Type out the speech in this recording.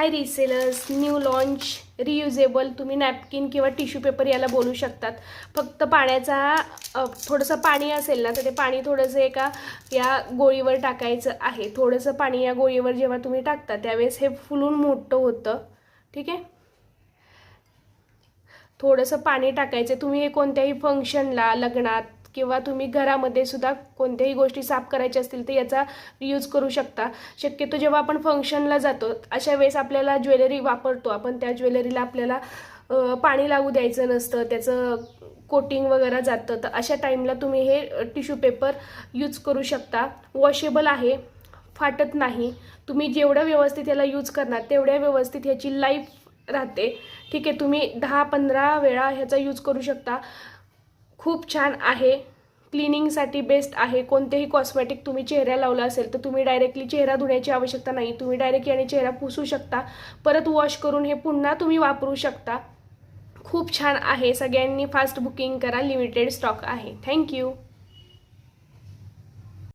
हाय resellers, new launch reusable तुम्ही napkin किंवा tissue paper याला बोलू शकतात. फक्त पाण्याचा थोडंसं पाणी असेल ना तर ते पाणी थोडंसं एका या गोळीवर टाकायचं आहे. थोडंसं पाणी या गोळीवर जेव्हा तुम्ही टाकता त्यावेळेस हे फुलून मोठं होतं. ठीक आहे, थोडंसं पाणी टाकायचं. तुम्ही हे कोणत्याही फंक्शनला, लग्नात किंवा तुम्ही घरामध्ये सुद्धा कोणत्याही गोष्टी साफ करायच्या असतील तर याचा यूज करू शकता. शक्यतो जेव्हा आपण फंक्शनला जातो अशा वेळेस आपल्याला ज्वेलरी वापरतो आपण, त्या ज्वेलरीला आपल्याला पाणी लागू द्यायचं नसतं, त्याचं कोटिंग वगैरे जातं. तर अशा टाईमला तुम्ही हे टिश्यू पेपर यूज करू शकता. वॉशेबल आहे, फाटत नाही. तुम्ही जेवढं व्यवस्थित याला यूज करणार तेवढ्या व्यवस्थित ह्याची लाईफ राहते. ठीक आहे, तुम्ही 10-15 वेळा ह्याचा यूज करू शकता. खूप छान आहे, क्लिनिंगसाठी बेस्ट आहे. कोणतेही कॉस्मेटिक तुम्ही चेहऱ्याला लावला असेल तर तुम्ही डायरेक्टली चेहरा धुण्याची आवश्यकता नाही. तुम्ही डायरेक्ट याने चेहरा पुसू शकता, परत वॉश करून हे पुन्हा तुम्ही वापरू शकता. खूप छान आहे. सगळ्यांनी फास्ट बुकिंग करा, लिमिटेड स्टॉक आहे. थँक्यू.